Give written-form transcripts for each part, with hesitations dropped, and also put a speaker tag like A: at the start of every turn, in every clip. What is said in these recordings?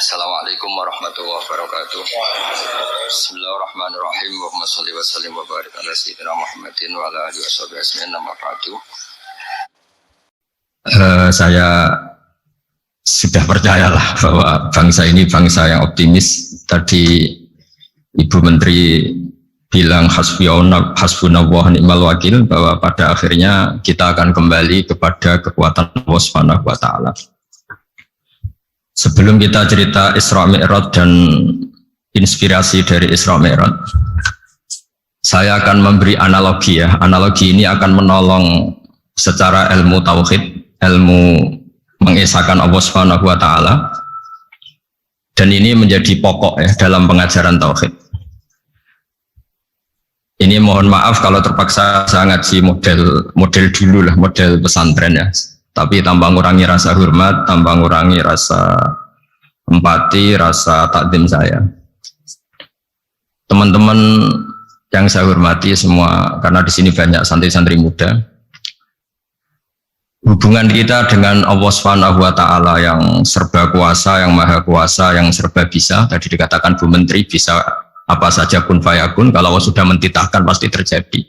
A: Assalamualaikum warahmatullahi wabarakatuh. Bismillahirrahmanirrahim. Allahumma shalli wa sallim wa barik ala sayyidina Muhammadin wa ala alihi washabihi ajmain. Amma ba'du. Saya sudah percayalah bahwa bangsa ini bangsa yang optimis. Tadi Ibu Menteri bilang hasbunallah ni'mal wakil, bahwa pada akhirnya kita akan kembali kepada kekuatan Allah Subhanahu wa taala. Sebelum kita cerita Isra Mi'raj dan inspirasi dari Isra Mi'raj, saya akan memberi analogi ya. Analogi ini akan menolong secara ilmu tauhid, ilmu mengesahkan Allah Subhanahu wa taala. Dan ini menjadi pokok ya dalam pengajaran tauhid. Ini mohon maaf kalau terpaksa saya ngaji model dulu lah, model pesantren ya. Tapi tambah ngurangi rasa hormat, tambah ngurangi rasa empati, rasa takdim saya. Teman-teman yang saya hormati semua, karena di sini banyak santri-santri muda. Hubungan kita dengan Allah Subhanahu wa taala yang serba kuasa, yang maha kuasa, yang serba bisa. Tadi dikatakan Bu Menteri bisa apa saja kun fayakun, kalau Allah sudah mentitahkan pasti terjadi.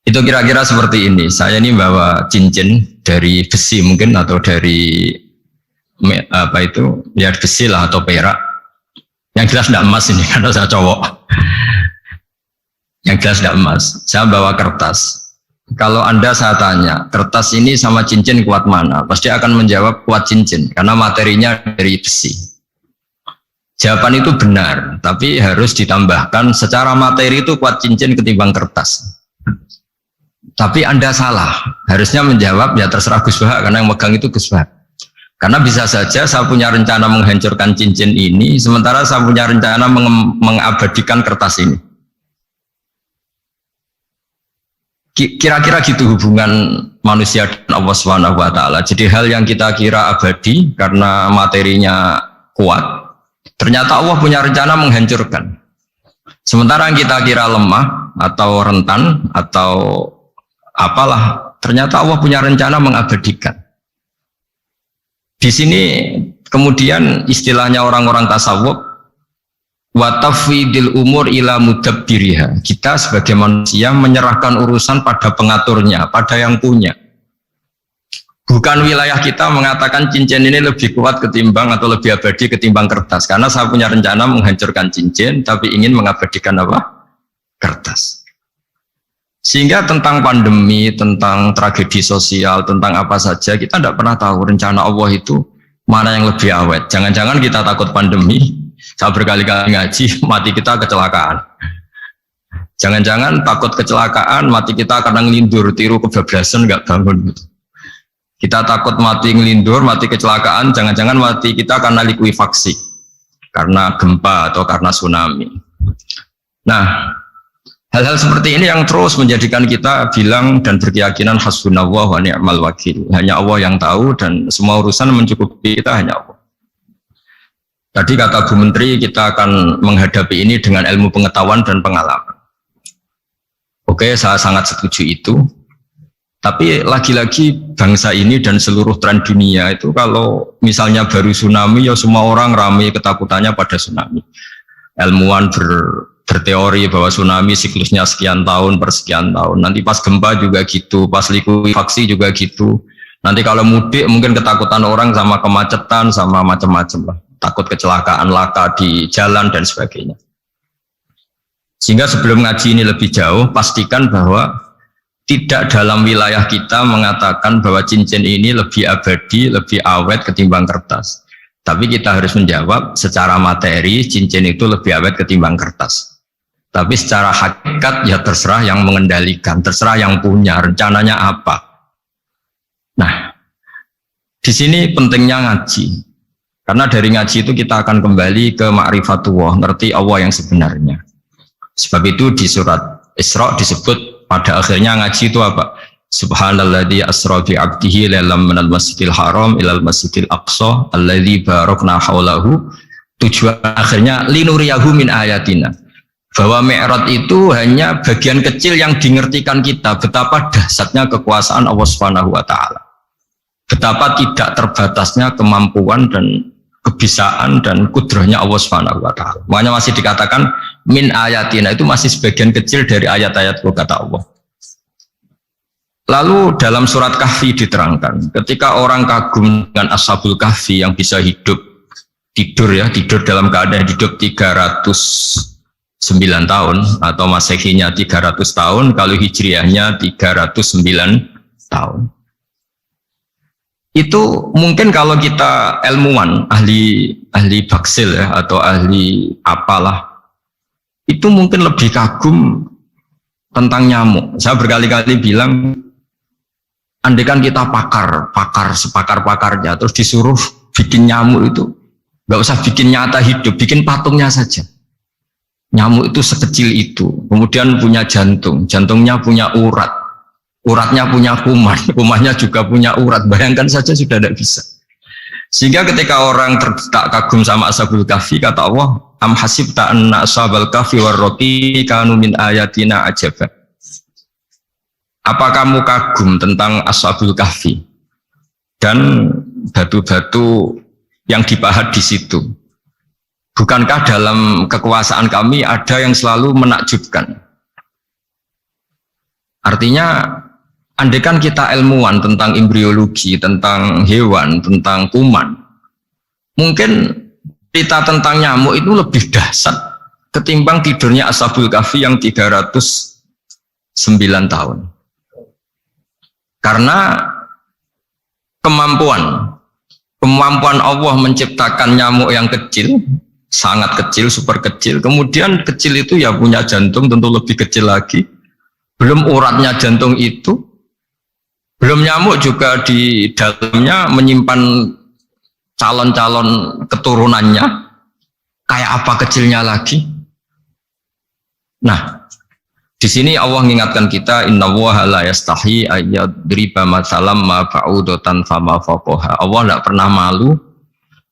A: Itu kira-kira seperti ini. Saya ini bawa cincin dari besi mungkin, atau dari apa itu ya, besi lah atau perak. Yang jelas tidak emas ini karena saya cowok. Yang jelas tidak emas. Saya bawa kertas. Kalau Anda saya tanya, kertas ini sama cincin kuat mana? Pasti akan menjawab kuat cincin karena materinya dari besi. Jawaban itu benar, tapi harus ditambahkan secara materi itu kuat cincin ketimbang kertas. Tapi Anda salah, harusnya menjawab ya terserah Gus Bahak, karena yang megang itu Gus Bahak. Karena bisa saja saya punya rencana menghancurkan cincin ini, sementara saya punya rencana mengabadikan kertas ini. Kira-kira gitu hubungan manusia dan Allah Subhanahu wa taala. Jadi hal yang kita kira abadi karena materinya kuat, ternyata Allah punya rencana menghancurkan. Sementara yang kita kira lemah atau rentan atau apalah, ternyata Allah punya rencana mengabadikan. Di sini kemudian istilahnya orang-orang tasawuf, wa tafwidil umur ila mudabbiriha. Kita sebagai manusia menyerahkan urusan pada pengaturnya, pada yang punya. Bukan wilayah kita mengatakan cincin ini lebih kuat ketimbang atau lebih abadi ketimbang kertas, karena saya punya rencana menghancurkan cincin tapi ingin mengabadikan apa? Kertas. Sehingga tentang pandemi, tentang tragedi sosial, tentang apa saja, kita tidak pernah tahu rencana Allah itu mana yang lebih awet. Jangan-jangan kita takut pandemi, saya berkali-kali ngaji, mati kita kecelakaan. Jangan-jangan takut kecelakaan, mati kita karena ngelindur, tiru kebablasan, nggak bangun. Kita takut mati ngelindur, mati kecelakaan, jangan-jangan mati kita karena likuifaksi, karena gempa atau karena tsunami. Nah, hal-hal seperti ini yang terus menjadikan kita bilang dan berkeyakinan hasbunallah wa ni'mal wakil. Hanya Allah yang tahu dan semua urusan mencukupi kita hanya Allah. Tadi kata Bu Menteri kita akan menghadapi ini dengan ilmu pengetahuan dan pengalaman. Oke, saya sangat setuju itu. Tapi lagi-lagi bangsa ini dan seluruh tren dunia itu kalau misalnya baru tsunami ya semua orang ramai ketakutannya pada tsunami. Ilmuwan berteori bahwa tsunami siklusnya sekian tahun per sekian tahun. Nanti pas gempa juga gitu, pas likuifaksi juga gitu. Nanti kalau mudik mungkin ketakutan orang sama kemacetan, sama macam-macam lah. Takut kecelakaan laka di jalan dan sebagainya. Sehingga sebelum ngaji ini lebih jauh, pastikan bahwa tidak dalam wilayah kita mengatakan bahwa cincin ini lebih abadi, lebih awet ketimbang kertas. Tapi kita harus menjawab secara materi cincin itu lebih awet ketimbang kertas. Tapi secara hakikat ya terserah yang mengendalikan, terserah yang punya rencananya apa. Nah, di sini pentingnya ngaji. Karena dari ngaji itu kita akan kembali ke ma'rifatullah, ngerti Allah yang sebenarnya. Sebab itu di surat Isra disebut pada akhirnya ngaji itu apa? Subhanalladzi asra bi 'abdihi lailan minal masjidil haram ilal masjidil aqsa alladzi barakna haulahu. Tujuan akhirnya linuriyahu min ayatina. Bahwa Mi'raj itu hanya bagian kecil yang dingertikan kita betapa dahsyatnya kekuasaan Allah Subhanahu wa taala. Betapa tidak terbatasnya kemampuan dan kebisaan dan kudrahnya Allah Subhanahu wa taala. Makanya masih dikatakan min ayatina, itu masih sebagian kecil dari ayat-ayat kata Allah. Lalu dalam surat Kahfi diterangkan, ketika orang kagum dengan Ashabul Kahfi yang bisa hidup tidur dalam keadaan hidup 309 tahun atau Masehinya 300 tahun, kalau Hijriahnya 309 tahun. Itu mungkin kalau kita ilmuwan, ahli baksil atau ahli apalah, itu mungkin lebih kagum tentang nyamuk. Saya berkali-kali bilang, andaikan kita sepakar-pakarnya, terus disuruh bikin nyamuk itu, nggak usah bikin nyata hidup, bikin patungnya saja. Nyamuk itu sekecil itu, kemudian punya jantung, jantungnya punya urat, uratnya punya kuman, kumannya juga punya urat. Bayangkan saja sudah tidak bisa. Sehingga ketika orang tak kagum sama Ashabul Kahfi, kata Allah, am hasibta anna ashabal kahfi warraqi kanu min ayatina ajaba. Apa kamu kagum tentang Ashabul Kahfi dan batu-batu yang dipahat di situ? Bukankah dalam kekuasaan kami ada yang selalu menakjubkan? Artinya, andaikan kita ilmuwan tentang embriologi, tentang hewan, tentang kuman, mungkin cerita tentang nyamuk itu lebih dahsyat ketimbang tidurnya Ashabul Kahfi yang 309 tahun. Karena kemampuan Allah menciptakan nyamuk yang kecil, sangat kecil, super kecil, kemudian kecil itu ya punya jantung tentu lebih kecil lagi, belum uratnya jantung itu, belum nyamuk juga di dalamnya menyimpan calon-calon keturunannya, kayak apa kecilnya lagi. Nah, di sini Allah mengingatkan kita, innallaha la yastahi ayyadriba matsalam ma ba'udatan fama fawqaha. Allah tidak pernah malu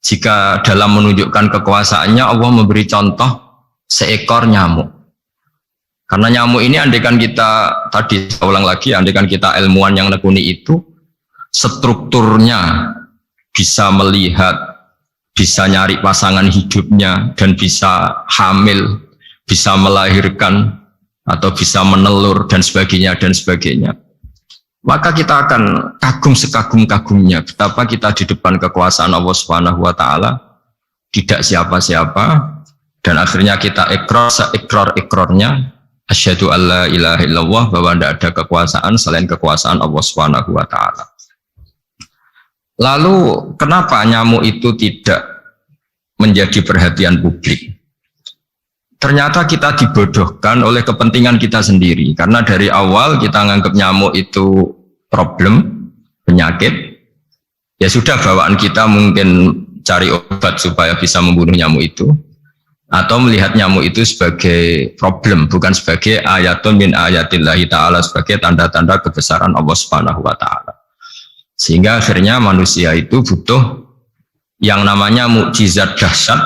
A: jika dalam menunjukkan kekuasaannya Allah memberi contoh seekor nyamuk. Karena nyamuk ini andaikan kita, tadi saya ulang lagi, andaikan kita ilmuwan yang nekuni itu, strukturnya bisa melihat, bisa nyari pasangan hidupnya, dan bisa hamil, bisa melahirkan, atau bisa menelur, dan sebagainya, maka kita akan kagum sekagum-kagumnya betapa kita di depan kekuasaan Allah Subhanahu wa taala tidak siapa-siapa, dan akhirnya kita ikrar-ikrarnya asyhadu alla ilaha illallah, bahwa tidak ada kekuasaan selain kekuasaan Allah Subhanahu wa taala. Lalu kenapa nyamuk itu tidak menjadi perhatian publik? Ternyata kita dibodohkan oleh kepentingan kita sendiri, karena dari awal kita menganggap nyamuk itu problem, penyakit. Ya sudah, bawaan kita mungkin cari obat supaya bisa membunuh nyamuk itu, atau melihat nyamuk itu sebagai problem, bukan sebagai ayatun min ayatillahi ta'ala, sebagai tanda-tanda kebesaran Allah Subhanahu wa ta'ala. Sehingga akhirnya manusia itu butuh yang namanya mukjizat dahsyat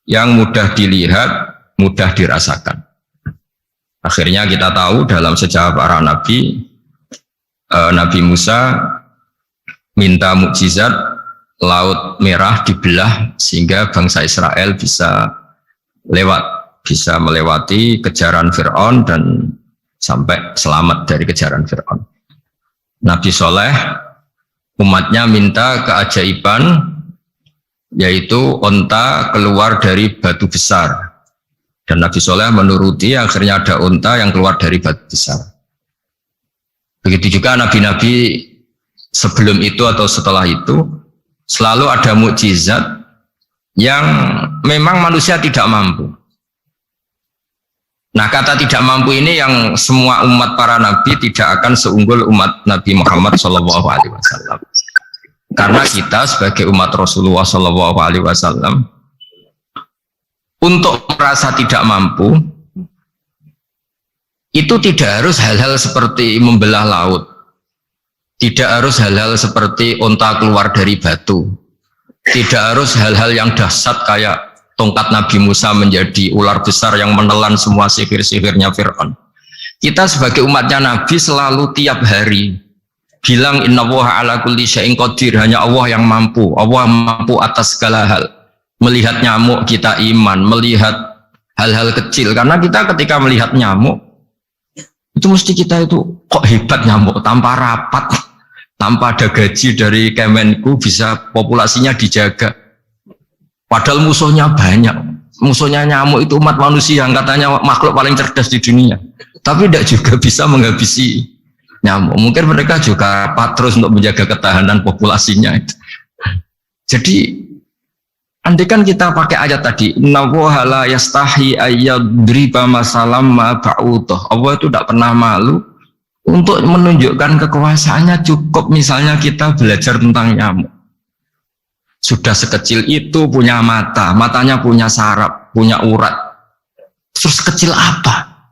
A: yang mudah dilihat, mudah dirasakan. Akhirnya kita tahu dalam sejarah para nabi, Nabi Musa minta mukjizat Laut Merah dibelah sehingga bangsa Israel bisa melewati kejaran Fir'aun dan sampai selamat dari kejaran Fir'aun. Nabi Soleh umatnya minta keajaiban, yaitu onta keluar dari batu besar. Dan Nabi Soleh menuruti, akhirnya ada unta yang keluar dari batu besar. Begitu juga nabi-nabi sebelum itu atau setelah itu, selalu ada mukjizat yang memang manusia tidak mampu. Nah, kata tidak mampu ini yang semua umat para nabi tidak akan seunggul umat Nabi Muhammad SAW. Karena kita sebagai umat Rasulullah SAW, untuk merasa tidak mampu, itu tidak harus hal-hal seperti membelah laut, tidak harus hal-hal seperti unta keluar dari batu, tidak harus hal-hal yang dahsyat kayak tongkat Nabi Musa menjadi ular besar yang menelan semua sihir-sihirnya Fir'aun. Kita sebagai umatnya Nabi selalu tiap hari bilang innallaha ala kulli syai'in qadir, hanya Allah yang mampu. Allah mampu atas segala hal. Melihat nyamuk kita iman, melihat hal-hal kecil. Karena kita ketika melihat nyamuk itu mesti kita itu kok hebat nyamuk, tanpa rapat, tanpa ada gaji dari Kemenku bisa populasinya dijaga. Padahal musuhnya banyak. Musuhnya nyamuk itu umat manusia yang katanya makhluk paling cerdas di dunia. Tapi tidak juga bisa menghabisi nyamuk. Mungkin mereka juga rapat terus untuk menjaga ketahanan populasinya itu. Jadi andaikan kita pakai ayat tadi, innallaha la yastahi ayyadriba masalam ma ba'udah. Allah itu tidak pernah malu untuk menunjukkan kekuasaannya. Cukup misalnya kita belajar tentang nyamuk. Sudah sekecil itu punya mata, matanya punya saraf, punya urat. Terus kecil apa?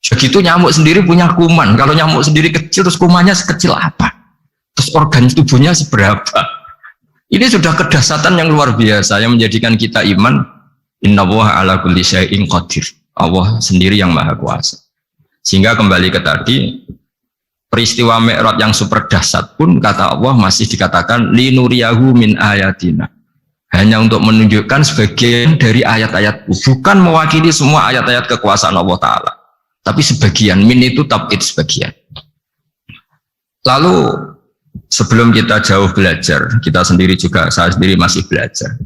A: Begitu nyamuk sendiri punya kuman. Kalau nyamuk sendiri kecil, terus kumannya sekecil apa? Terus organ tubuhnya seberapa? Ini sudah kedahsyatan yang luar biasa yang menjadikan kita iman. Innallaha ala kulli syai'in qadir. Allah sendiri yang maha kuasa. Sehingga kembali ke tadi, peristiwa Mi'raj yang super dahsyat pun kata Allah masih dikatakan linuriyahu min ayatina. Hanya untuk menunjukkan sebagian dari ayat-ayatku, bukan mewakili semua ayat-ayat kekuasaan Allah Ta'ala. Tapi sebagian, min itu tab'id sebagian. Lalu sebelum kita jauh belajar, kita sendiri juga, saya sendiri masih belajar.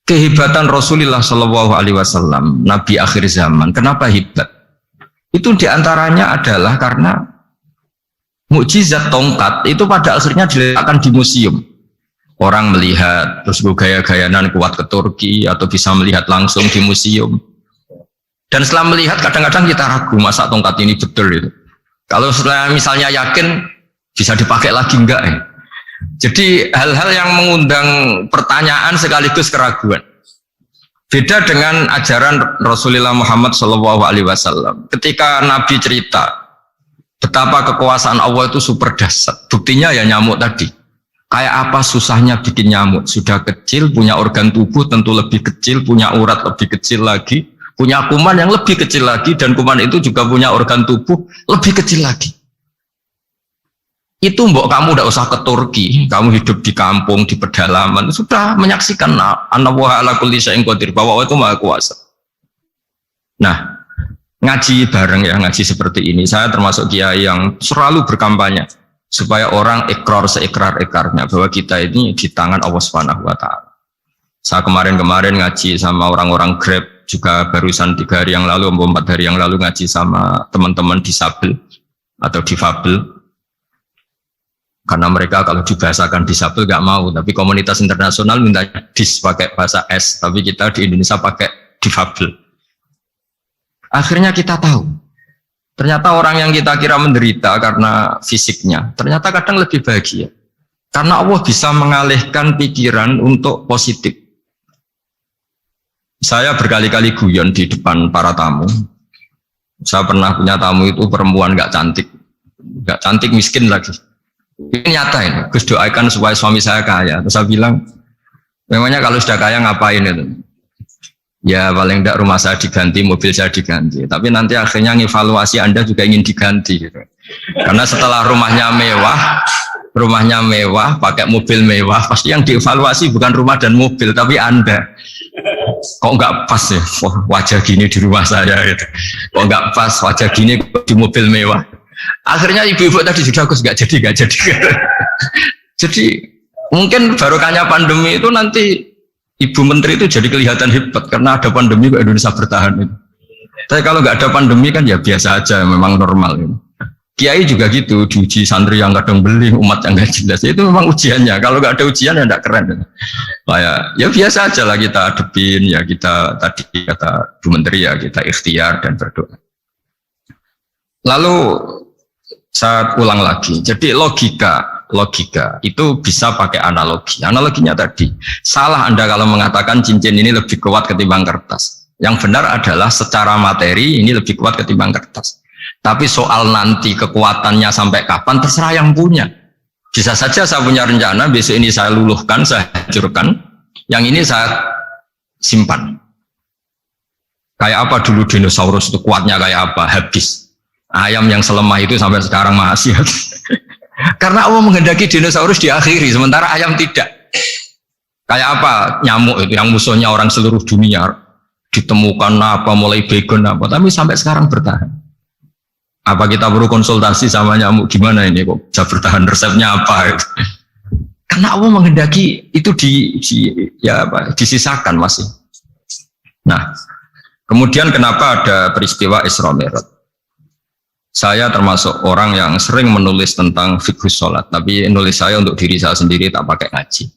A: Kehebatan Rasulullah Shallallahu Alaihi Wasallam, Nabi akhir zaman. Kenapa hebat? Itu diantaranya adalah karena mukjizat tongkat itu pada akhirnya diletakkan di museum. Orang melihat, terus gaya-gayanan kuat ke Turki atau bisa melihat langsung di museum. Dan setelah melihat kadang-kadang kita ragu masa tongkat ini betul itu. Kalau setelah misalnya yakin bisa dipakai lagi enggak ya? Jadi hal-hal yang mengundang pertanyaan sekaligus keraguan. Beda dengan ajaran Rasulullah Muhammad SAW. Ketika Nabi cerita betapa kekuasaan Allah itu super dahsyat. Buktinya ya nyamuk tadi. Kayak apa susahnya bikin nyamuk? Sudah kecil, punya organ tubuh tentu lebih kecil, punya urat lebih kecil lagi, punya kuman yang lebih kecil lagi, dan kuman itu juga punya organ tubuh lebih kecil lagi. Itu mbok kamu tidak usah ke Turki, kamu hidup di kampung, di pedalaman, sudah menyaksikan Anallaha ala kulli syai'in qadir, bahwa Allah itu maha kuasa. Nah, ngaji bareng ya, ngaji seperti ini, saya termasuk kiai yang selalu berkampanye supaya orang ikrar seikrar-ikrarnya bahwa kita ini di tangan Allah Subhanahu wa Ta'ala. Saya kemarin-kemarin ngaji sama orang-orang Grab, juga barusan 3 hari yang lalu, 4 hari yang lalu ngaji sama teman-teman disabel atau difabel. Karena mereka kalau dibahasakan disabel nggak mau, tapi komunitas internasional minta dis pakai bahasa S, tapi kita di Indonesia pakai difabel. Akhirnya kita tahu, ternyata orang yang kita kira menderita karena fisiknya, ternyata kadang lebih bahagia. Karena Allah bisa mengalihkan pikiran untuk positif. Saya berkali-kali guyon di depan para tamu. Saya pernah punya tamu itu perempuan nggak cantik miskin lagi. Ini nyata ini, Gus doakan supaya suami saya kaya. Terus saya bilang, memangnya kalau sudah kaya ngapain itu? Ya paling tidak rumah saya diganti, mobil saya diganti. Tapi nanti akhirnya evaluasi Anda juga ingin diganti. Gitu. Karena setelah rumahnya mewah, pakai mobil mewah, pasti yang dievaluasi bukan rumah dan mobil, tapi Anda. Kok nggak pas ya wajah gini di rumah saya? Gitu. Kok nggak pas wajah gini di mobil mewah? Akhirnya ibu-ibu tadi sudah nggak jadi. Jadi mungkin barokahnya pandemi itu nanti Ibu Menteri itu jadi kelihatan hebat karena ada pandemi kok Indonesia bertahan itu. Tapi kalau nggak ada pandemi kan ya biasa aja, memang normal. Gitu. Kiai juga gitu, diuji santri yang kadang beli, umat yang nggak jelas. Itu memang ujiannya. Kalau nggak ada ujian ya nggak keren. Ya biasa aja lah kita hadepin, ya kita tadi kata Bu Menteri ya kita ikhtiar dan berdoa. Lalu saya ulang lagi, jadi logika itu bisa pakai analogi. Analoginya tadi, salah Anda kalau mengatakan cincin ini lebih kuat ketimbang kertas. Yang benar adalah secara materi ini lebih kuat ketimbang kertas. Tapi soal nanti kekuatannya sampai kapan terserah yang punya. Bisa saja saya punya rencana besok ini saya luluhkan, saya hancurkan, yang ini saya simpan. Kayak apa dulu dinosaurus itu kuatnya kayak apa? Habis. Ayam yang selemah itu sampai sekarang masih. Karena Allah menghendaki dinosaurus diakhiri, sementara ayam tidak. Kayak apa nyamuk itu yang musuhnya orang seluruh dunia, ditemukan apa mulai begon apa, tapi sampai sekarang bertahan. Apa kita perlu konsultasi sama nyamuk gimana ini kok bisa bertahan, resepnya apa? Karena Allah menghendaki itu disisakan masih. Nah, kemudian kenapa ada peristiwa Isra Mi'raj? Saya termasuk orang yang sering menulis tentang fikih sholat, tapi nulis saya untuk diri saya sendiri tak pakai ngaji.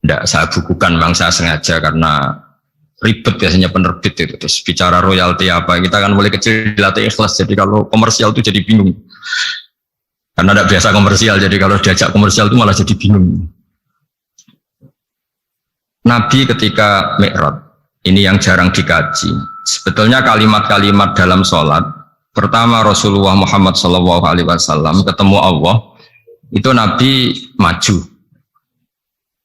A: Tidak, saya bukukan, bang, saya sengaja karena ribet biasanya penerbit itu. Terus bicara royalti apa, kita kan mulai kecil dilatih ikhlas, jadi kalau komersial itu jadi bingung. Karena tidak biasa komersial, jadi kalau diajak komersial itu malah jadi bingung. Nabi ketika Mi'raj, ini yang jarang dikaji. Sebetulnya kalimat-kalimat dalam sholat, pertama Rasulullah Muhammad SAW ketemu Allah, itu Nabi maju.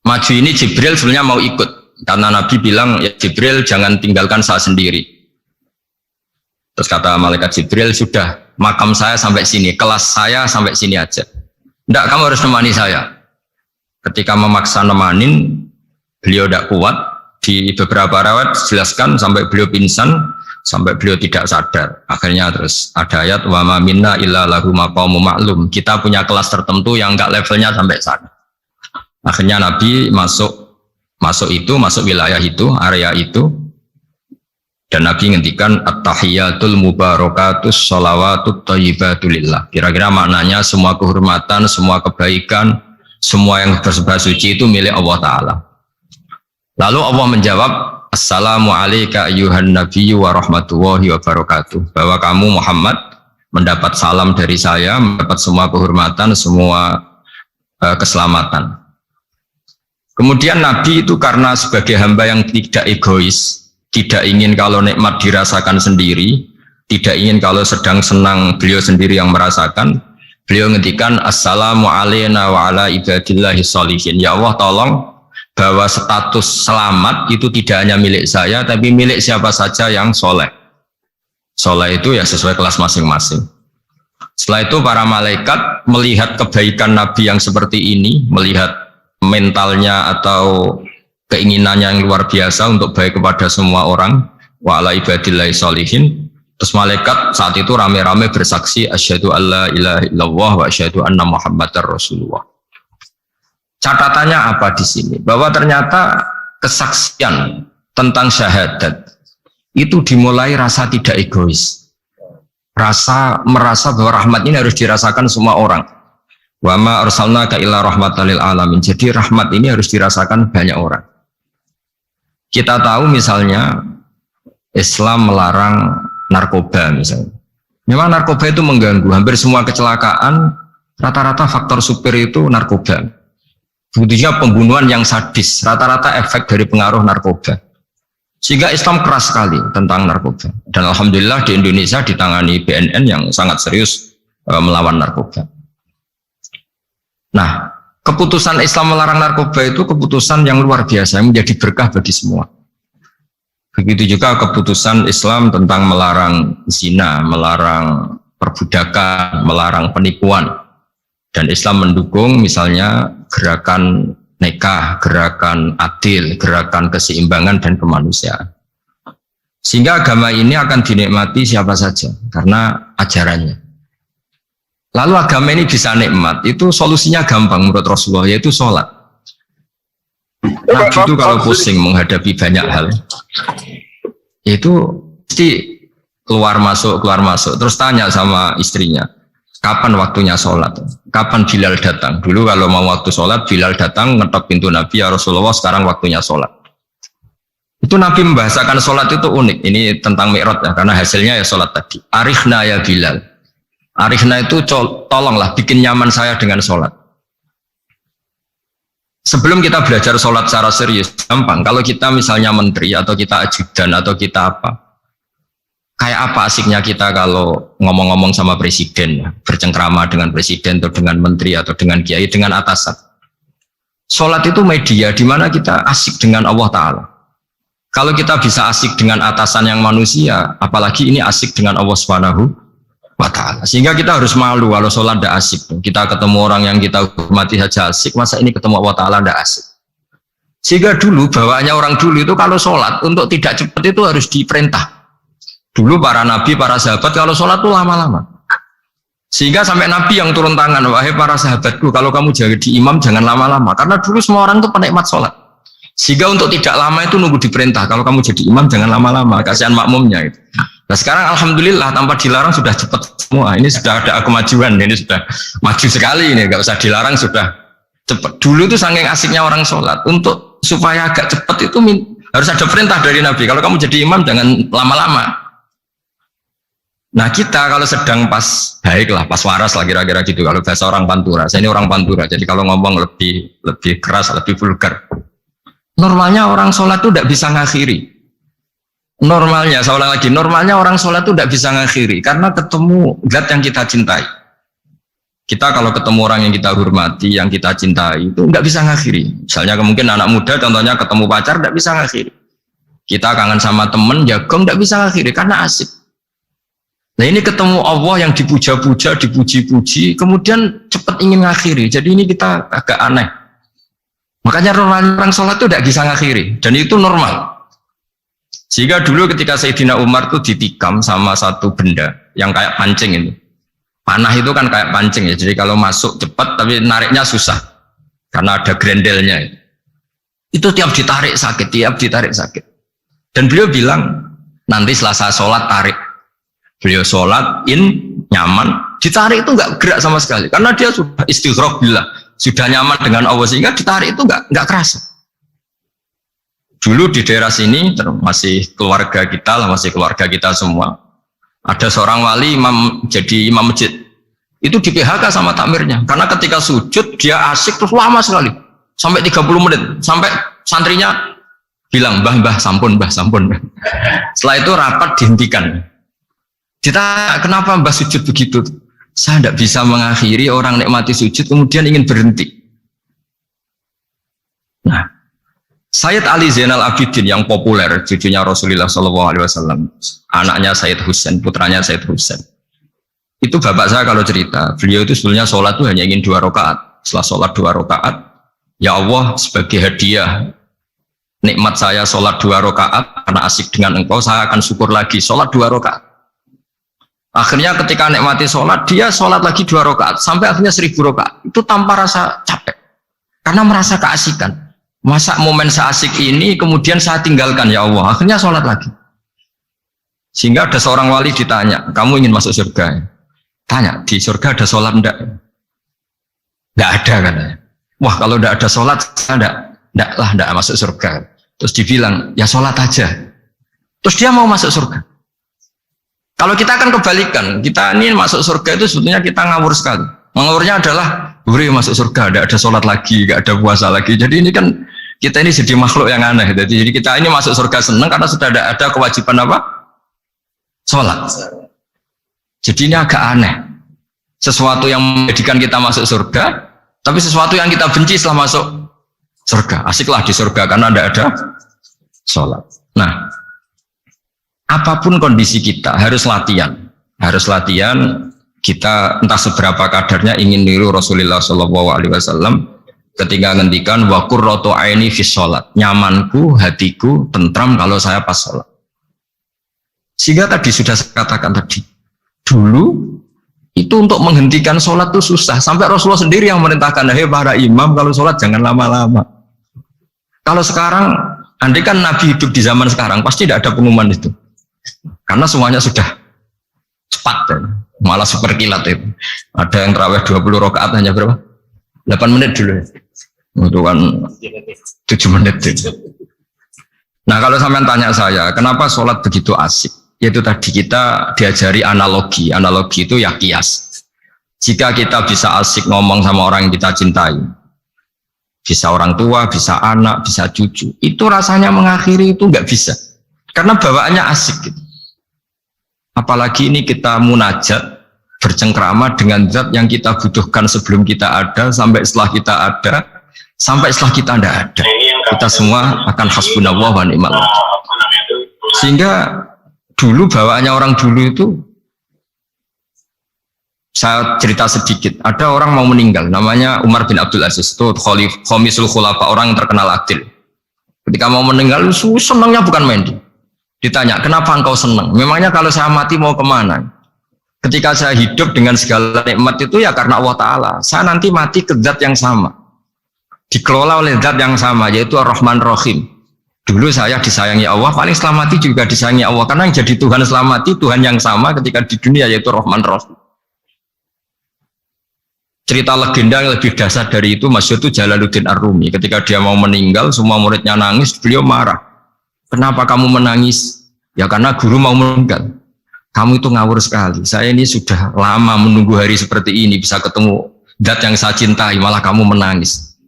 A: Maju ini Jibril sebenarnya mau ikut, karena Nabi bilang, ya Jibril jangan tinggalkan saya sendiri. Terus kata malaikat Jibril, sudah makam saya sampai sini, kelas saya sampai sini aja. Enggak, kamu harus nemani saya. Ketika memaksa nemanin, beliau tidak kuat. Di beberapa riwayat jelaskan sampai beliau pingsan, sampai beliau tidak sadar. Akhirnya terus ada ayat wa ma minna illa lahu maqamun ma'lum. Kita punya kelas tertentu yang enggak levelnya sampai sana. Akhirnya Nabi masuk wilayah itu, area itu, dan Nabi ngendikan at-tahiyatul mubarakatus sholawatut thayyibatul lillah. Kira-kira maknanya semua kehormatan, semua kebaikan, semua yang bersembah suci itu milik Allah Ta'ala. Lalu Allah menjawab, assalamu alayka ayyuhan nabiyyu wa rahmatullahi wa barakatuh. Bahwa kamu Muhammad mendapat salam dari saya, mendapat semua kehormatan, semua keselamatan. Kemudian Nabi itu karena sebagai hamba yang tidak egois, tidak ingin kalau nikmat dirasakan sendiri, tidak ingin kalau sedang senang beliau sendiri yang merasakan, beliau ngendikan assalamu alayna wa ala ibadillahi sholihin. Ya Allah, tolong bahwa status selamat itu tidak hanya milik saya, tapi milik siapa saja yang soleh. Soleh itu ya sesuai kelas masing-masing. Setelah itu para malaikat melihat kebaikan Nabi yang seperti ini, melihat mentalnya atau keinginannya yang luar biasa untuk baik kepada semua orang, wa ala ibadillahi sholihin. Terus malaikat saat itu rame-rame bersaksi asyhadu alla ilaha illallah wa asyhadu anna muhammadar rasulullah. Catatannya apa di sini? Bahwa ternyata kesaksian tentang syahadat itu dimulai rasa tidak egois. Merasa bahwa rahmat ini harus dirasakan semua orang. Wa ma arsalnaka illa rahmatan lil alamin. Jadi rahmat ini harus dirasakan banyak orang. Kita tahu misalnya Islam melarang narkoba misalnya. Memang narkoba itu mengganggu. Hampir semua kecelakaan rata-rata faktor supir itu narkoba. Buktinya pembunuhan yang sadis, rata-rata efek dari pengaruh narkoba. Sehingga Islam keras sekali tentang narkoba. Dan alhamdulillah di Indonesia ditangani BNN yang sangat serius melawan narkoba. Nah, keputusan Islam melarang narkoba itu keputusan yang luar biasa, yang menjadi berkah bagi semua. Begitu juga keputusan Islam tentang melarang zina, melarang perbudakan, melarang penipuan. Dan Islam mendukung misalnya gerakan nikah, gerakan adil, gerakan keseimbangan dan kemanusiaan. Sehingga agama ini akan dinikmati siapa saja karena ajarannya. Lalu agama ini bisa nikmat, itu solusinya gampang menurut Rasulullah, yaitu sholat. Nabi itu kalau pusing menghadapi banyak hal, itu pasti keluar masuk, terus tanya sama istrinya, kapan waktunya sholat? Kapan Bilal datang? Dulu kalau mau waktu sholat, Bilal datang ngetok pintu Nabi, ya Rasulullah sekarang waktunya sholat. Itu Nabi membahasakan sholat itu unik. Ini tentang Mi'raj ya, karena hasilnya ya sholat tadi. Arikhna ya Bilal. Arikhna itu tolonglah bikin nyaman saya dengan sholat. Sebelum kita belajar sholat secara serius, gampang. Kalau kita misalnya menteri atau kita ajudan atau kita apa, kayak apa asiknya kita kalau ngomong-ngomong sama presiden, bercengkrama dengan presiden atau dengan menteri atau dengan kiai, dengan atasan. Sholat itu media di mana kita asik dengan Allah Ta'ala. Kalau kita bisa asik dengan atasan yang manusia, apalagi ini asik dengan Allah Subhanahu wa ta'ala. Sehingga kita harus malu kalau sholat tidak asik. Kita ketemu orang yang kita hormati saja asik, masa ini ketemu Allah Ta'ala tidak asik. Sehingga dulu bawaannya orang dulu itu kalau sholat untuk tidak cepat itu harus diperintah. Dulu para nabi, para sahabat kalau sholat itu lama-lama. Sehingga sampai nabi yang turun tangan, wahai para sahabatku, kalau kamu jadi imam jangan lama-lama. Karena dulu semua orang itu penikmat sholat. Sehingga untuk tidak lama itu nunggu diperintah. Kalau kamu jadi imam jangan lama-lama, kasihan makmumnya itu. Nah sekarang alhamdulillah tanpa dilarang sudah cepat semua. Ini sudah ada kemajuan, ini sudah maju sekali ini. Gak usah dilarang sudah cepat. Dulu itu saking asiknya orang sholat. Untuk supaya agak cepat itu harus ada perintah dari Nabi. Kalau kamu jadi imam jangan lama-lama. Nah kita kalau sedang pas baiklah, pas waras lah kira-kira gitu. Kalau bahasa orang Pantura, saya ini orang Pantura, jadi kalau ngomong lebih keras, lebih vulgar. Normalnya orang sholat itu tidak bisa ngakhiri. Normalnya, saya ulang lagi, normalnya orang sholat itu tidak bisa ngakhiri karena ketemu zat yang kita cintai. Kita kalau ketemu orang yang kita hormati, yang kita cintai itu nggak bisa ngakhiri. Misalnya mungkin anak muda, contohnya ketemu pacar tidak bisa ngakhiri. Kita kangen sama temen, jagung tidak bisa ngakhiri karena asik. Nah ini ketemu Allah yang dipuja-puja, dipuji-puji, kemudian cepat ingin ngakhiri. Jadi ini kita agak aneh. Makanya orang sholat itu tidak bisa ngakhiri, dan itu normal. Sehingga dulu ketika Sayyidina Umar itu ditikam sama satu benda yang kayak pancing itu. Panah itu kan kayak pancing ya, jadi kalau masuk cepat tapi nariknya susah karena ada grendelnya. Itu tiap ditarik sakit, tiap ditarik sakit. Dan beliau bilang nanti setelah saya sholat tarik. Beliau sholat nyaman, ditarik itu nggak gerak sama sekali karena dia sudah istighraq billah, sudah nyaman dengan Allah sehingga ditarik itu nggak kerasa. Dulu di daerah sini masih keluarga kita lah, masih keluarga kita semua. Ada seorang wali jadi imam masjid. Itu di PHK sama takmirnya karena ketika sujud dia asik terus lama sekali sampai 30 menit sampai santrinya bilang mbah sampun. Setelah itu rapat dihentikan. Ditanya kenapa mbah sujud begitu? Saya tidak bisa mengakhiri orang nikmati sujud kemudian ingin berhenti. Nah, Sayyid Ali Zainal Abidin yang populer, cucunya Rasulullah SAW, anaknya Sayyid Husain, putranya Sayyid Husain. Itu bapak saya kalau cerita, beliau itu sebetulnya sholat itu hanya ingin 2 rakaat. Setelah sholat 2 rakaat, ya Allah sebagai hadiah nikmat saya sholat 2 rakaat karena asik dengan engkau, saya akan syukur lagi sholat 2 rakaat. Akhirnya ketika nikmati sholat, dia sholat lagi 2 rakaat sampai akhirnya 1000 rakaat. Itu tanpa rasa capek, karena merasa keasikan. Masa momen seasik ini kemudian saya tinggalkan ya Allah. Akhirnya sholat lagi. Sehingga ada seorang wali ditanya, kamu ingin masuk surga? Tanya, di surga ada sholat enggak? Enggak ada katanya. Wah kalau enggak ada sholat, saya enggak masuk surga. Terus dibilang, ya sholat aja. Terus dia mau masuk surga. Kalau kita akan kebalikan, kita ini masuk surga itu sebetulnya kita ngawur sekali. Ngawurnya adalah, masuk surga, tidak ada sholat lagi, tidak ada puasa lagi. Jadi ini kan, kita ini jadi makhluk yang aneh. Jadi kita ini masuk surga senang karena sudah ada kewajiban apa? Sholat. Jadi ini agak aneh. Sesuatu yang menjadikan kita masuk surga, tapi sesuatu yang kita benci setelah masuk surga. Asiklah di surga karena tidak ada sholat. Nah, apapun kondisi kita harus latihan kita entah seberapa kadarnya ingin niru Rasulullah SAW ketika ngendikan wa qurratu aini fi sholat, nyamanku hatiku tentram kalau saya pas sholat. Sehingga tadi sudah saya katakan tadi dulu itu untuk menghentikan sholat itu susah sampai Rasulullah sendiri yang merintahkan hai para imam kalau sholat jangan lama-lama. Kalau sekarang andai kan Nabi hidup di zaman sekarang pasti tidak ada pengumuman itu. Karena semuanya sudah cepat ya. Malah super kilat itu. Ada yang terawih 20 rakaat hanya berapa? 8 menit dulu. Itu kan 7 menit itu. Nah kalau sampean tanya saya, kenapa sholat begitu asik? Yaitu tadi kita diajari analogi. Analogi itu ya kias. Jika kita bisa asik ngomong sama orang yang kita cintai, bisa orang tua, bisa anak, bisa cucu, itu rasanya mengakhiri itu nggak bisa. Karena bawaannya asik gitu. Apalagi ini kita munajat bercengkrama dengan zat yang kita butuhkan sebelum kita ada, sampai setelah kita ada, sampai setelah kita tidak ada. Kita semua akan hasbunallah wa ni'mal wakil. Sehingga dulu bawaannya orang dulu itu Saya cerita sedikit. Ada orang mau meninggal, namanya Umar bin Abdul Aziz, itu Khomisul Khulafa, orang yang terkenal adil. Ketika mau meninggal, senangnya bukan main. Ditanya, kenapa engkau senang? Memangnya kalau saya mati mau kemana? Ketika saya hidup dengan segala nikmat itu ya karena Allah Ta'ala. Saya nanti mati ke zat yang sama, dikelola oleh zat yang sama, yaitu Ar-Rahman Rahim. Dulu saya disayangi Allah, paling selamati juga disayangi Allah. Karena yang jadi Tuhan selamati, Tuhan yang sama ketika di dunia, yaitu Rahman Rahim. Cerita legenda yang lebih dasar dari itu, masyhur itu Jalaluddin Ar-Rumi. Ketika dia mau meninggal, semua muridnya nangis, beliau marah. Kenapa kamu menangis? Ya karena guru mau meninggal. Kamu itu ngawur sekali. Saya ini sudah lama menunggu hari seperti ini, bisa ketemu zat yang saya cintai, malah kamu menangis.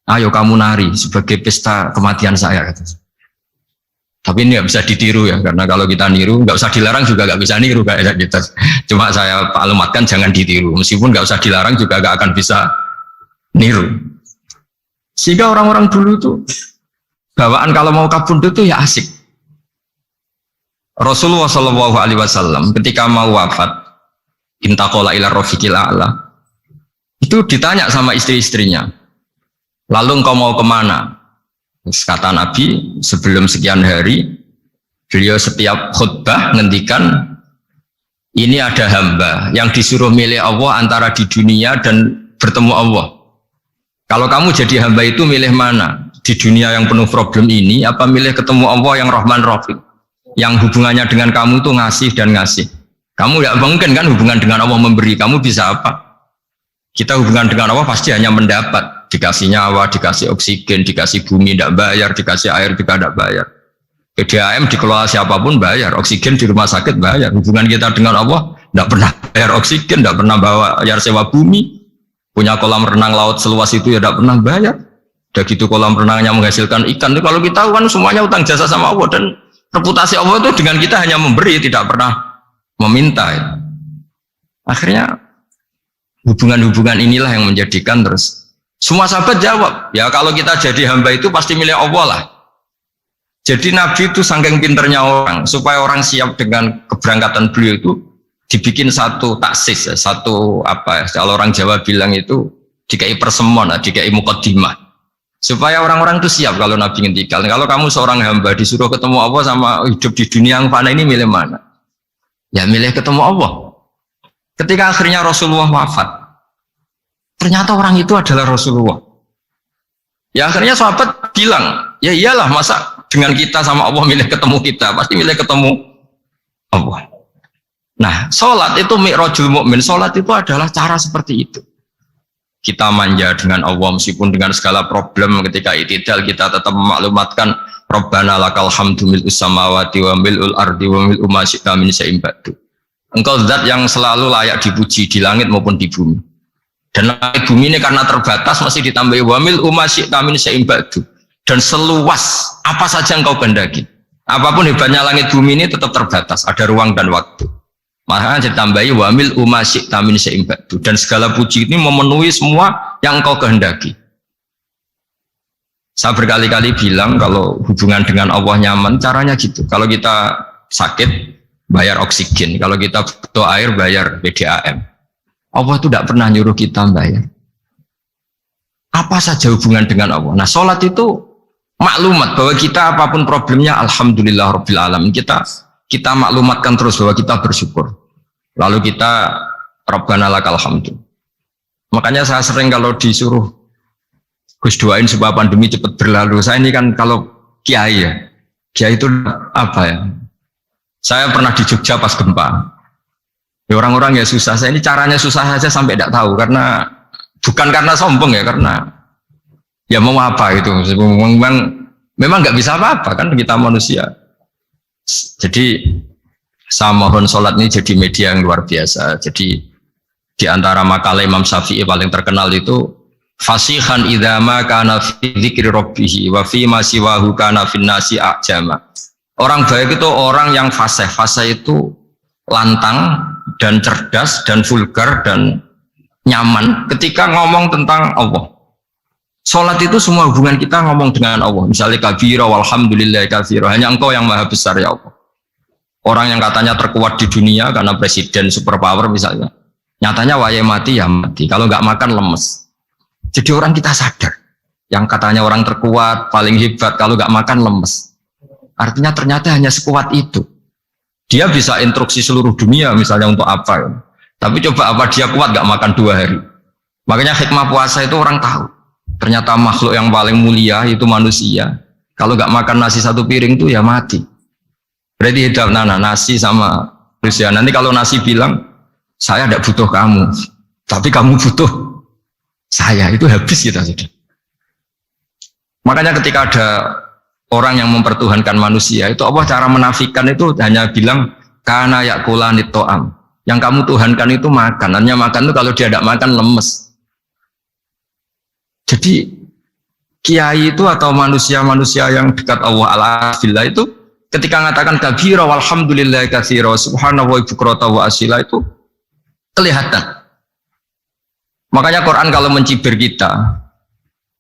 A: Ayo kamu nari sebagai pesta kematian saya. Tapi ini nggak bisa ditiru ya, karena kalau kita niru nggak usah dilarang juga nggak bisa niru kayak gitu. Cuma saya maklumatkan jangan ditiru, meskipun nggak usah dilarang juga nggak akan bisa niru. Sehingga orang-orang dulu tuh bawaan kalau mau kabundut tuh ya asik. Rasulullah Shallallahu Alaihi Wasallam ketika mau wafat, intaqala ila rafiqil a'la, itu ditanya sama istri-istrinya, lalu engkau mau kemana? Kata Nabi, sebelum sekian hari, beliau setiap khutbah ngendikan, ini ada hamba yang disuruh milih Allah antara di dunia dan bertemu Allah. Kalau kamu jadi hamba itu milih mana? Di dunia yang penuh problem ini, apa milih ketemu Allah yang Rahman Rahim? Yang hubungannya dengan kamu itu ngasih dan ngasih. Kamu tidak mungkin kan hubungan dengan Allah memberi, kamu bisa apa? Kita hubungan dengan Allah pasti hanya mendapat, dikasih nyawa, dikasih oksigen, dikasih bumi tidak bayar, dikasih air juga tidak bayar. PDAM dikelola siapapun bayar, oksigen di rumah sakit bayar. Hubungan kita dengan Allah tidak pernah bayar oksigen, tidak pernah bayar sewa bumi. Punya kolam renang laut seluas itu ya tidak pernah bayar. Udah gitu kolam renangnya menghasilkan ikan. Kalau kita kan semuanya utang jasa sama Allah, dan reputasi Allah itu dengan kita hanya memberi, tidak pernah meminta. Akhirnya hubungan-hubungan inilah yang menjadikan terus semua sahabat jawab, ya kalau kita jadi hamba itu pasti milik Allah lah. Jadi Nabi itu saking pinternya orang, supaya orang siap dengan keberangkatan beliau itu dibikin satu taksis, satu apa ya, kalau orang Jawa bilang itu dikai persemon, dikai mukaddimah. Supaya orang-orang itu siap kalau Nabi ngendikan, kalau kamu seorang hamba disuruh ketemu Allah sama hidup di dunia yang fana ini, milih mana? Ya milih ketemu Allah. Ketika akhirnya Rasulullah wafat, ternyata orang itu adalah Rasulullah. Ya akhirnya sahabat bilang, ya iyalah, masa dengan kita sama Allah milih ketemu kita, pasti milih ketemu Allah. Nah, sholat itu mi'rajul mu'min, sholat itu adalah cara seperti itu. Kita manja dengan Allah meskipun dengan segala problem, ketika i'tidal kita tetap memaklumatkan Rabbana lakal hamdu mil'us samawati wa mil'ul ardi wa mil'u ma syi'ta min syai'in ba'du. Engkau zat yang selalu layak dipuji di langit maupun di bumi. Dan langit bumi ini karena terbatas masih ditambahi wa mil'u ma syi'ta min syai'in ba'du. Dan seluas apa saja engkau kehendaki. Apapun hebatnya langit bumi ini tetap terbatas, ada ruang dan waktu. Makanya ditambahi wamil umasik tamin seimbatu, dan segala puji ini memenuhi semua yang kau kehendaki. Saya berkali-kali bilang kalau hubungan dengan Allah nyaman, caranya gitu. Kalau kita sakit bayar oksigen, kalau kita butuh air bayar PDAM. Allah itu tidak pernah nyuruh kita bayar. Apa saja hubungan dengan Allah. Nah, sholat itu maklumat bahwa kita apapun problemnya, alhamdulillah rabbil alamin, kita maklumatkan terus bahwa kita bersyukur. Lalu kita Rabbana lakal hamdu. Makanya saya sering kalau disuruh Gus doain supaya pandemi cepat berlalu. Saya ini kan kalau kiai ya, kiai itu apa ya? Saya pernah di Jogja pas gempa. Ya, orang-orang ya susah. Saya ini caranya susah saja sampai tidak tahu, karena bukan karena sombong ya, karena ya mau apa itu. Memang nggak bisa apa-apa kan, kita manusia. Jadi saya mohon sholat ini jadi media yang luar biasa. Jadi di antara makalah Imam Syafi'i paling terkenal itu fasihan idama kana fi dzikri rabbih wa fi ma siwahu kana fin nasi a'jama. Orang baik itu orang yang fasih. Fasih itu lantang dan cerdas dan vulgar dan nyaman ketika ngomong tentang Allah. Sholat itu semua hubungan kita ngomong dengan Allah. Misalnya kabira walhamdulillah katsira, hanya engkau yang maha besar ya Allah. Orang yang katanya terkuat di dunia karena presiden superpower misalnya, Nyatanya wae mati ya mati. Kalau nggak makan lemes. Jadi orang kita sadar. Yang katanya orang terkuat, paling hebat, kalau nggak makan lemes. Artinya ternyata hanya sekuat itu. Dia bisa instruksi seluruh dunia misalnya untuk apa. Ya. Tapi coba apa dia kuat nggak makan 2 hari. Makanya hikmah puasa itu orang tahu. Ternyata makhluk yang paling mulia itu manusia. Kalau nggak makan nasi 1 piring itu ya mati. Berarti hidup nasi sama manusia. Nanti kalau nasi bilang, saya tidak butuh kamu. Tapi kamu butuh saya. Itu habis kita sudah. Makanya ketika ada orang yang mempertuhankan manusia, itu Allah cara menafikan itu hanya bilang, kana yakulanit to'am. Yang kamu tuhankan itu makan. Hanya makan itu kalau dia tidak makan lemes. Jadi kiai itu atau manusia-manusia yang dekat Allah al-afillah itu ketika mengatakan kabira walhamdulillah katsira subhanahu wa bukrata wa asila itu kelihatan. Makanya Quran kalau mencibir kita,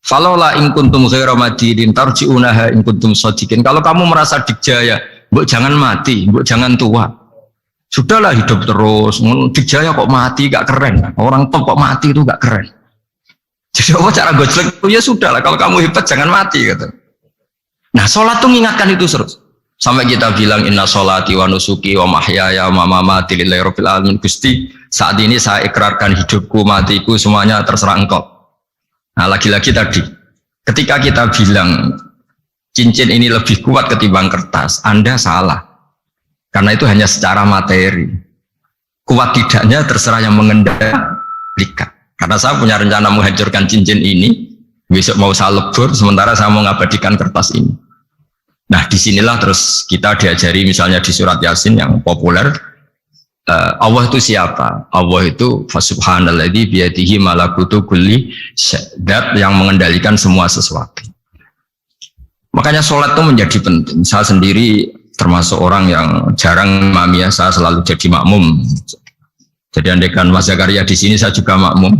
A: falaula in kuntum ghaira madidin tarji'unaha in kuntum shadiqin. Kalau kamu merasa dikjaya, mbok jangan mati, mbok jangan tua. Sudahlah hidup terus. Dikjaya kok mati gak keren. Orang top kok mati itu gak keren. Jadi apa cara gojlek itu ya sudahlah. Kalau kamu hebat jangan mati gitu. Nah, sholat tuh mengingatkan itu terus. Sampai kita bilang inna sholati wa nusuki wa mahyaya wa mamati lillahi rabbil alamin. Gusti, saat ini saya ikrarkan hidupku, matiku semuanya terserah Engkau. Nah, lagi-lagi tadi, ketika kita bilang cincin ini lebih kuat ketimbang kertas, Anda salah. Karena itu hanya secara materi. Kuat tidaknya terserah yang mengendalikan. Karena saya punya rencana menghancurkan cincin ini, besok mau saya lebur, sementara saya mau mengabadikan kertas ini. Nah, disinilah terus kita diajari misalnya di surat Yasin yang populer, Allah itu siapa? Allah itu fasubhanalladzi biyadihi malakutu kulli syai'in, yang mengendalikan semua sesuatu. Makanya sholat itu menjadi penting. Saya sendiri termasuk orang yang jarang imami, saya selalu jadi makmum. Jadi andaikan Mas Zakaria di sini saya juga makmum.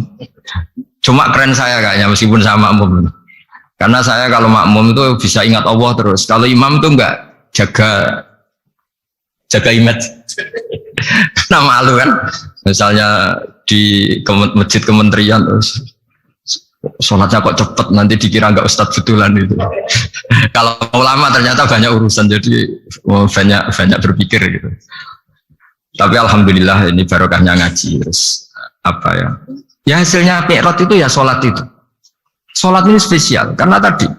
A: Cuma keren saya kayaknya meskipun saya makmum. Karena saya kalau makmum itu bisa ingat Allah terus. Kalau imam itu enggak jaga image. Karena malu kan. Misalnya di masjid kementerian terus sholatnya kok cepet, nanti dikira enggak ustadz betulan itu. Kalau ulama ternyata banyak urusan, jadi banyak berpikir gitu. Tapi alhamdulillah ini barokahnya ngaji terus apa ya? Ya hasilnya mi'raj itu ya sholat itu. Sholat ini spesial karena tadi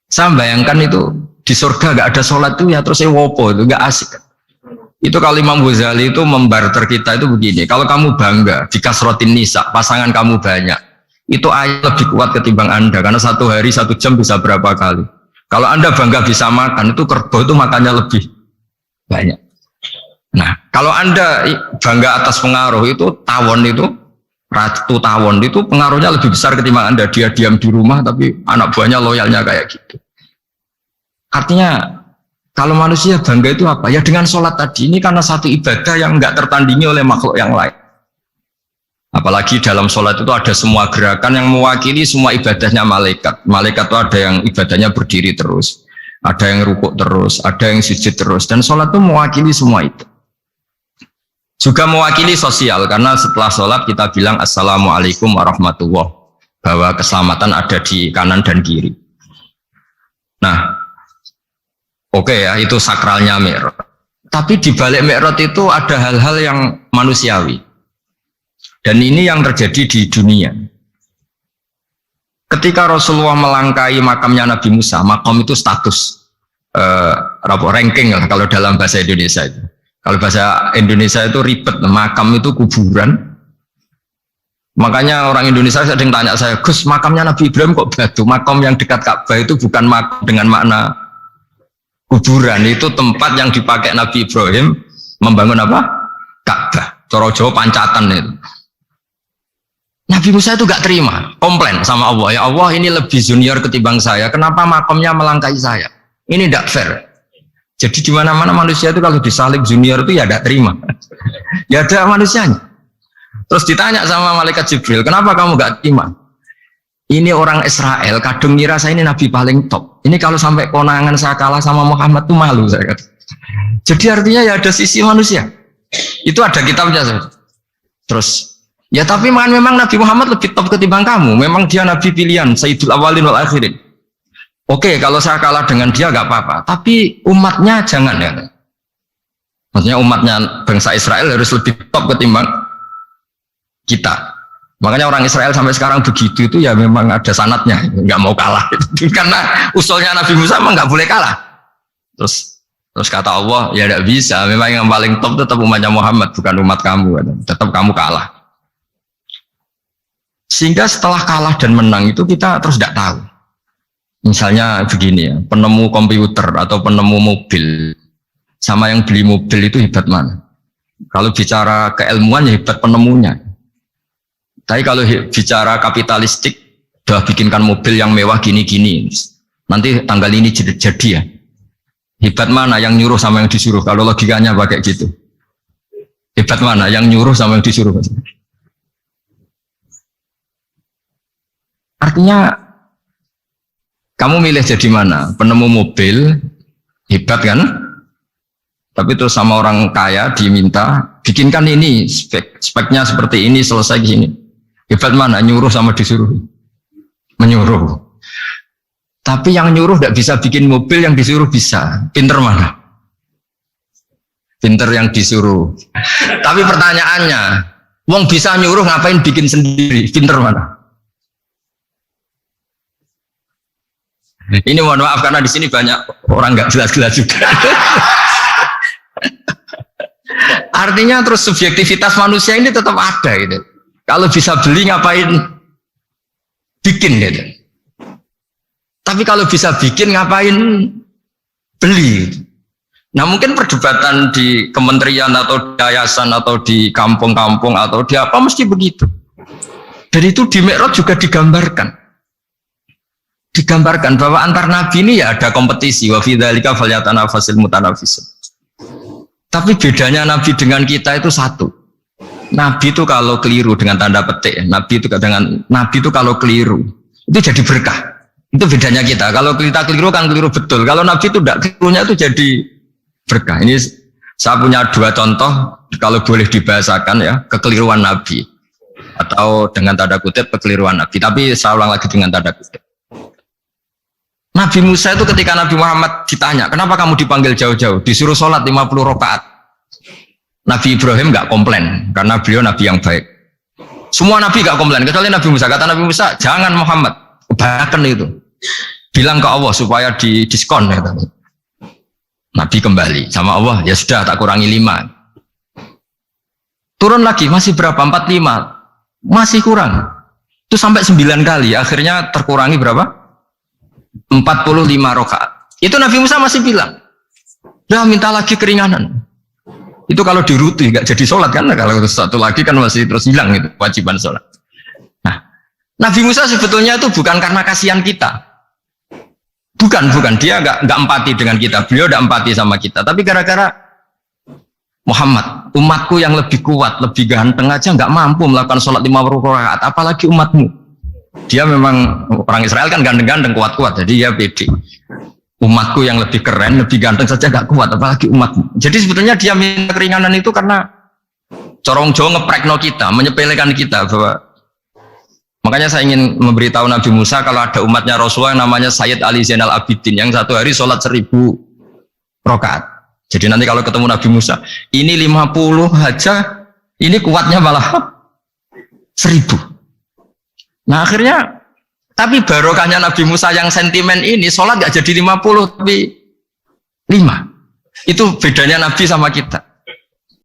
A: saya bayangkan itu di surga nggak ada sholat itu ya terus wopo itu nggak asik. Itu kalau Imam Ghazali itu membarter kita itu begini. Kalau kamu bangga di kasrotin nisa, pasangan kamu banyak, itu ayat lebih kuat ketimbang Anda karena 1 hari 1 jam bisa berapa kali. Kalau Anda bangga bisa makan, itu kerbau itu makannya lebih banyak. Nah, kalau Anda bangga atas pengaruh itu tawon itu, ratu tawon itu pengaruhnya lebih besar ketimbang Anda. Dia diam di rumah tapi anak buahnya loyalnya kayak gitu. Artinya kalau manusia bangga itu apa? Ya dengan sholat tadi ini karena satu ibadah yang enggak tertandingi oleh makhluk yang lain. Apalagi dalam sholat itu ada semua gerakan yang mewakili semua ibadahnya malaikat. Malaikat itu ada yang ibadahnya berdiri terus, ada yang rukuk terus, ada yang sujud terus, dan sholat itu mewakili semua itu. Juga mewakili sosial, karena setelah sholat kita bilang assalamualaikum warahmatullahi wabarakatuh, bahwa keselamatan ada di kanan dan kiri. Nah, oke ya, itu sakralnya mi'raj. Tapi di balik mi'raj itu ada hal-hal yang manusiawi. Dan ini yang terjadi di dunia. Ketika Rasulullah melangkai makamnya Nabi Musa, makam itu status ranking lah kalau dalam bahasa Indonesia itu. Kalau bahasa Indonesia itu ribet, makam itu kuburan. Makanya orang Indonesia sering tanya saya, Gus, makamnya Nabi Ibrahim kok batu? Makam yang dekat Ka'bah itu bukan makam dengan makna kuburan, itu tempat yang dipakai Nabi Ibrahim membangun apa? Ka'bah. Coro Jawa pancatan itu. Nabi Musa itu gak terima, komplain sama Allah. Ya Allah, ini lebih junior ketimbang saya. Kenapa makamnya melangkai saya? Ini tidak fair. Jadi di mana-mana manusia itu kalau disalib junior itu ya tidak terima. Ya ada manusianya. Terus ditanya sama malaikat Jibril, kenapa kamu gak terima? Ini orang Israel, kadang ngira saya ini nabi paling top. Ini kalau sampai konangan saya kalah sama Muhammad tuh malu saya kata. Jadi artinya ya ada sisi manusia. Itu ada kitabnya. Terus Ya tapi memang Nabi Muhammad lebih top ketimbang kamu. Memang dia Nabi pilihan, Sayyidul Awalin wal Akhirin. Oke, kalau saya kalah dengan dia gak apa-apa. Tapi umatnya jangan ya. Maksudnya umatnya bangsa Israel harus lebih top ketimbang kita. Makanya orang Israel sampai sekarang begitu itu ya memang ada sanatnya, nggak mau kalah. Karena usulnya Nabi Musa memang nggak boleh kalah. Terus kata Allah, ya tidak bisa. Memang yang paling top tetap umatnya Muhammad, bukan umat kamu. Tetap kamu kalah. Sehingga setelah kalah dan menang itu kita terus tidak tahu. Misalnya begini ya, penemu komputer atau penemu mobil sama yang beli mobil itu hebat mana? Kalau bicara keilmuan ya hebat penemunya. Tapi kalau bicara kapitalistik, udah bikinkan mobil yang mewah gini-gini, nanti tanggal ini jadi ya. Hebat mana yang nyuruh sama yang disuruh? Kalau logikanya pakai gitu. Hebat mana yang nyuruh sama yang disuruh? Artinya kamu milih jadi mana? Penemu mobil, hebat kan? Tapi terus sama orang kaya diminta, bikinkan ini, speknya seperti ini, selesai gini. Hebat mana? Nyuruh sama disuruh? Menyuruh. Tapi yang nyuruh tidak bisa bikin mobil, yang disuruh bisa. Pinter mana? Pinter yang disuruh. Tapi pertanyaannya, wong bisa nyuruh ngapain bikin sendiri? Pinter mana? Ini mohon maaf karena di sini banyak orang nggak jelas-jelas juga. Artinya terus subjektivitas manusia ini tetap ada gitu. Kalau bisa beli ngapain bikin gitu. Tapi kalau bisa bikin ngapain beli. Nah mungkin perdebatan di kementerian atau di yayasan atau di kampung-kampung atau di apa mesti begitu. Dan itu di Mi'raj juga digambarkan bahwa antar nabi ini ya ada kompetisi, wa fi dzalika falyatanafasil mutanafisun. Tapi bedanya nabi dengan kita itu satu. Nabi itu kalau keliru dengan tanda petik, nabi itu kalau keliru itu jadi berkah. Itu bedanya kita. Kalau kita keliru kan keliru betul. Kalau nabi itu tidak kelirunya itu jadi berkah. Ini saya punya dua contoh kalau boleh dibahasakan ya, kekeliruan nabi atau dengan tanda kutip kekeliruan nabi. Tapi saya ulang lagi dengan tanda kutip. Nabi Musa itu ketika Nabi Muhammad ditanya, kenapa kamu dipanggil jauh-jauh? Disuruh sholat 50 rakaat. Nabi Ibrahim nggak komplain, karena beliau Nabi yang baik. Semua Nabi nggak komplain, kecuali Nabi Musa. Kata Nabi Musa, jangan Muhammad, kebanyakan itu. Bilang ke Allah supaya di diskon. Ya, Nabi kembali sama Allah, ya sudah tak kurangi 5. Turun lagi, masih berapa? 45. Masih kurang. Itu sampai 9 kali, akhirnya terkurangi berapa? 45 rakaat. Itu Nabi Musa masih bilang, udah minta lagi keringanan. Itu kalau diruti nggak jadi sholat kan? Kalau satu lagi kan masih terus hilang itu kewajiban sholat. Nah, Nabi Musa sebetulnya itu bukan karena kasihan kita, bukan dia nggak empati dengan kita. Beliau nggak empati sama kita, tapi gara-gara Muhammad, umatku yang lebih kuat, lebih ganteng aja nggak mampu melakukan sholat 50 rakaat, apalagi umatmu. Dia memang orang Israel kan ganteng-ganteng kuat-kuat, jadi ya pede. Umatku yang lebih keren, lebih ganteng saja gak kuat, apalagi umatmu. Jadi sebetulnya dia minta keringanan itu karena corong Jawa ngeprekno kita, menyepelekan kita bahwa. Makanya saya ingin memberitahu Nabi Musa kalau ada umatnya Rasulullah yang namanya Sayyid Ali Zainal Abidin yang satu hari sholat 1000 rakaat. Jadi nanti kalau ketemu Nabi Musa, ini 50 aja, ini kuatnya malah 1000. Nah akhirnya, tapi barokahnya Nabi Musa yang sentimen ini, sholat gak jadi 50 tapi 5. Itu bedanya Nabi sama kita.